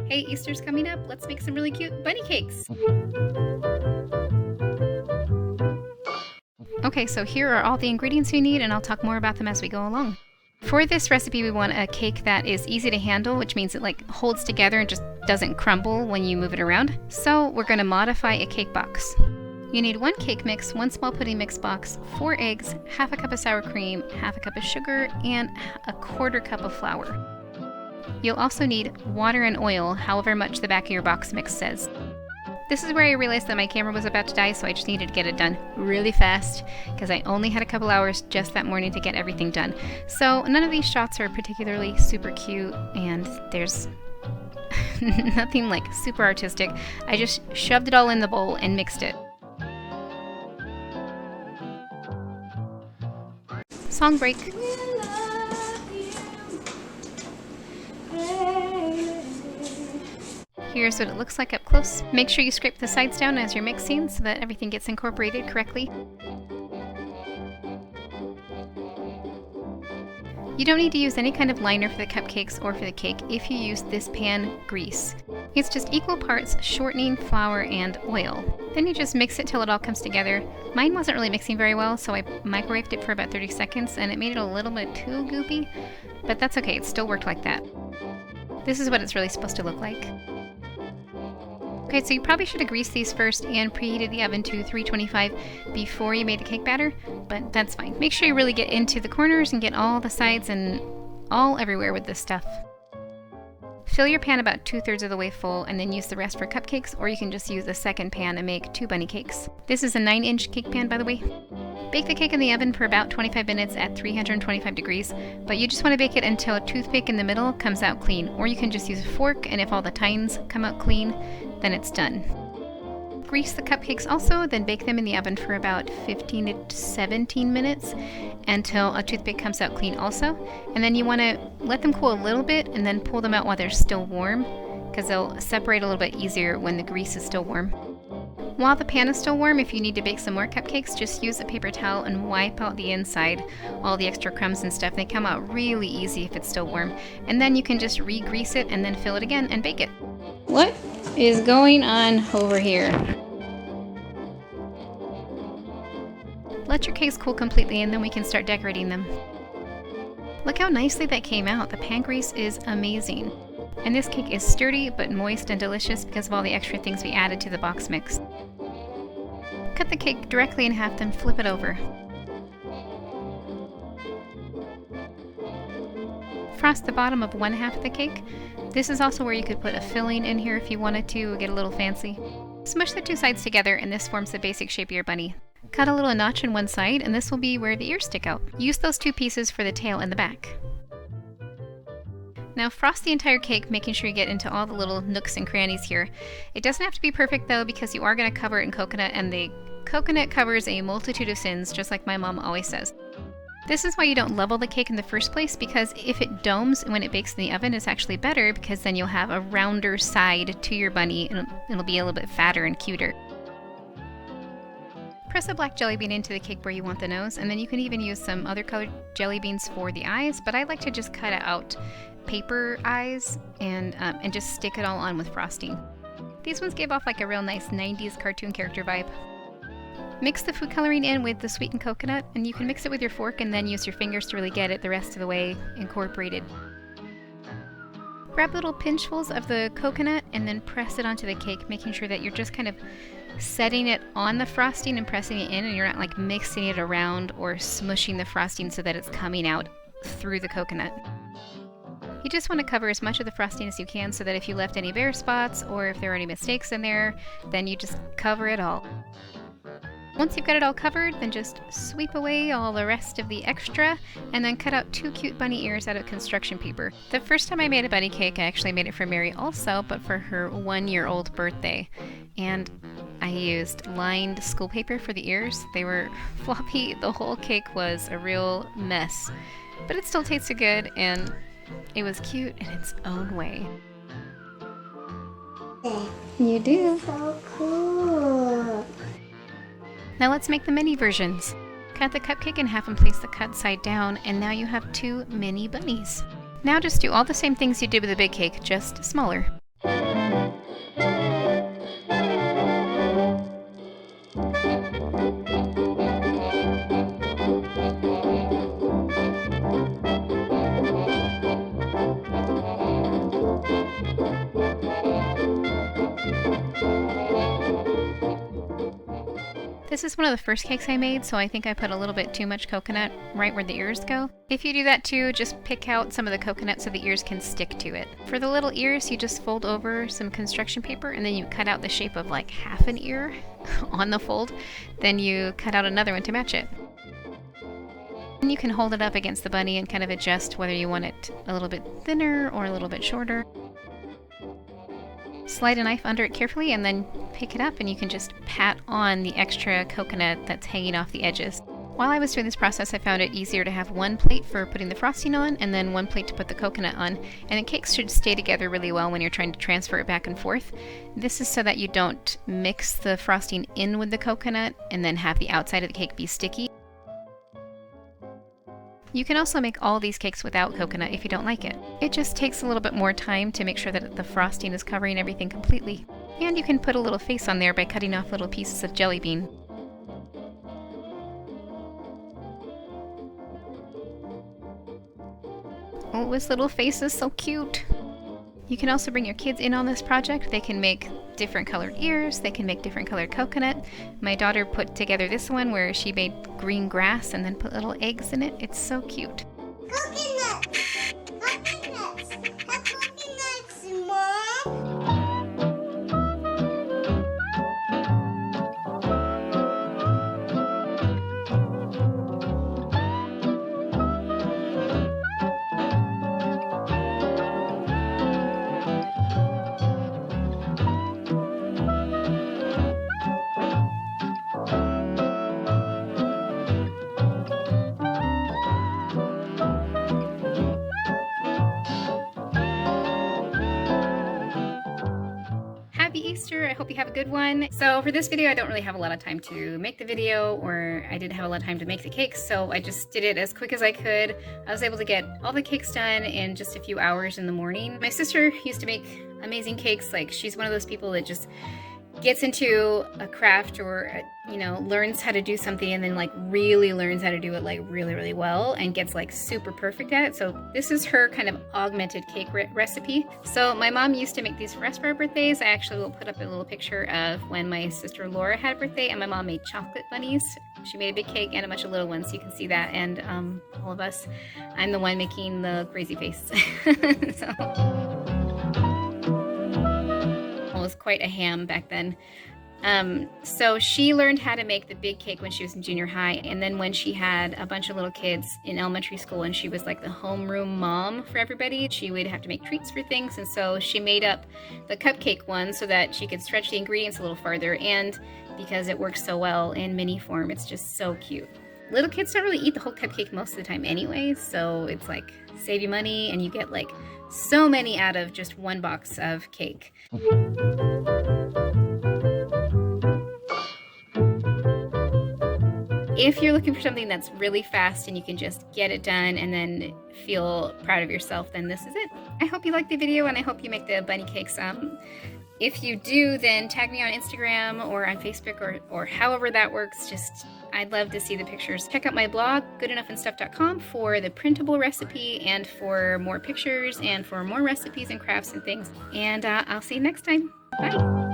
Hey, Easter's coming up. Let's make some really cute bunny cakes. Okay, so here are all the ingredients we need, and I'll talk more about them as we go along. For this recipe, we want a cake that is easy to handle, which means it holds together and just doesn't crumble when you move it around. So we're going to modify a cake box. You need 1 cake mix, 1 small pudding mix box, 4 eggs, half a cup of sour cream, half a cup of sugar, and a 1/4 cup of flour. You'll also need water and oil, however much the back of your box mix says. This is where I realized that my camera was about to die, so I just needed to get it done really fast because I only had a couple hours just that morning to get everything done. So none of these shots are particularly super cute, and there's nothing super artistic. I just shoved it all in the bowl and mixed it. Song break. Here's what it looks like up close. Make sure you scrape the sides down as you're mixing so that everything gets incorporated correctly. You don't need to use any kind of liner for the cupcakes or for the cake if you use this pan grease. It's just equal parts shortening, flour, and oil. Then you just mix it till it all comes together. Mine wasn't really mixing very well, so I microwaved it for about 30 seconds and it made it a little bit too goopy, but that's okay, it still worked like that. This is what it's really supposed to look like. Okay, so you probably should have greased these first and preheated the oven to 325 before you made the cake batter, but that's fine. Make sure you really get into the corners and get all the sides and all everywhere with this stuff. Fill your pan about 2/3 of the way full and then use the rest for cupcakes, or you can just use a second pan and make 2 bunny cakes. This is a 9-inch cake pan, by the way. Bake the cake in the oven for about 25 minutes at 325 degrees, but you just want to bake it until a toothpick in the middle comes out clean, or you can just use a fork, and if all the tines come out clean, then it's done. Grease the cupcakes also, then bake them in the oven for about 15 to 17 minutes until a toothpick comes out clean also. And then you want to let them cool a little bit and then pull them out while they're still warm, because they'll separate a little bit easier when the grease is still warm. While the pan is still warm, if you need to bake some more cupcakes, just use a paper towel and wipe out the inside, all the extra crumbs and stuff. They come out really easy if it's still warm. And then you can just re-grease it and then fill it again and bake it. What is going on over here? Let your cakes cool completely and then we can start decorating them. Look how nicely that came out. The pan grease is amazing. And this cake is sturdy but moist and delicious because of all the extra things we added to the box mix. Cut the cake directly in half, then flip it over. Frost the bottom of 1/2 of the cake. This is also where you could put a filling in here if you wanted to get a little fancy. Smush the 2 sides together and this forms the basic shape of your bunny. Cut a little notch in one side and this will be where the ears stick out. Use those 2 pieces for the tail and the back. Now frost the entire cake, making sure you get into all the little nooks and crannies here. It doesn't have to be perfect though, because you are going to cover it in coconut, and the coconut covers a multitude of sins, just like my mom always says. This is why you don't level the cake in the first place, because if it domes when it bakes in the oven, it's actually better, because then you'll have a rounder side to your bunny and it'll be a little bit fatter and cuter. Press a black jelly bean into the cake where you want the nose, and then you can even use some other colored jelly beans for the eyes, but I like to just cut out paper eyes and just stick it all on with frosting. These ones gave off a real nice 90s cartoon character vibe. Mix the food coloring in with the sweetened coconut, and you can mix it with your fork and then use your fingers to really get it the rest of the way incorporated. Grab little pinchfuls of the coconut and then press it onto the cake, making sure that you're just kind of setting it on the frosting and pressing it in, and you're not mixing it around or smushing the frosting so that it's coming out through the coconut. You just want to cover as much of the frosting as you can so that if you left any bare spots or if there are any mistakes in there, then you just cover it all. Once you've got it all covered, then just sweep away all the rest of the extra and then cut out 2 cute bunny ears out of construction paper. The first time I made a bunny cake, I actually made it for Mary also, but for her 1-year-old birthday. And I used lined school paper for the ears. They were floppy. The whole cake was a real mess, but it still tasted good and it was cute in its own way. You do. So cool. Now let's make the mini versions. Cut the cupcake in half and place the cut side down, and now you have 2 mini bunnies. Now just do all the same things you did with the big cake, just smaller. This is one of the first cakes I made, so I think I put a little bit too much coconut right where the ears go. If you do that too, just pick out some of the coconut so the ears can stick to it. For the little ears, you just fold over some construction paper and then you cut out the shape of like half an ear on the fold. Then you cut out another one to match it. And you can hold it up against the bunny and kind of adjust whether you want it a little bit thinner or a little bit shorter. Slide a knife under it carefully and then pick it up and you can just pat on the extra coconut that's hanging off the edges. While I was doing this process, I found it easier to have one plate for putting the frosting on and then one plate to put the coconut on. And the cakes should stay together really well when you're trying to transfer it back and forth. This is so that you don't mix the frosting in with the coconut and then have the outside of the cake be sticky. You can also make all these cakes without coconut if you don't like it. It just takes a little bit more time to make sure that the frosting is covering everything completely. And you can put a little face on there by cutting off little pieces of jelly bean. Oh, this little face is so cute! You can also bring your kids in on this project. They can make different colored ears, they can make different colored coconut. My daughter put together this one where she made green grass and then put little eggs in it. It's so cute. Coconut! Coconuts! Coconuts, Mom! Happy Easter! I hope you have a good one. So for this video, I don't really have a lot of time to make the video, or I didn't have a lot of time to make the cakes, so I just did it as quick as I could. I was able to get all the cakes done in just a few hours in the morning. My sister used to make amazing cakes. Like, she's one of those people that just gets into a craft or, you know, learns how to do something and then like really learns how to do it like really well and gets like super perfect at it. So this is her kind of augmented cake recipe. So my mom used to make these for us for our birthdays. I actually will put up a little picture of when my sister Laura had a birthday, and my mom made chocolate bunnies. She made a big cake and a bunch of little ones, so you can see that. And all of us, I'm the one making the crazy face. So was quite a ham back then. So she learned how to make the big cake when she was in junior high, and then when she had a bunch of little kids in elementary school and she was like the homeroom mom for everybody, she would have to make treats for things, and so she made up the cupcake one so that she could stretch the ingredients a little farther, and because it works so well in mini form, it's just so cute. Little kids don't really eat the whole cupcake most of the time anyway, so it's like save you money and you get like so many out of just one box of cake. If you're looking for something that's really fast and you can just get it done and then feel proud of yourself, then this is it. I hope you liked the video and I hope you make the bunny cakes. If you do, then tag me on Instagram or on Facebook or however that works. Just, I'd love to see the pictures. Check out my blog, goodenoughandstuff.com, for the printable recipe and for more pictures and for more recipes and crafts and things. And I'll see you next time. Bye.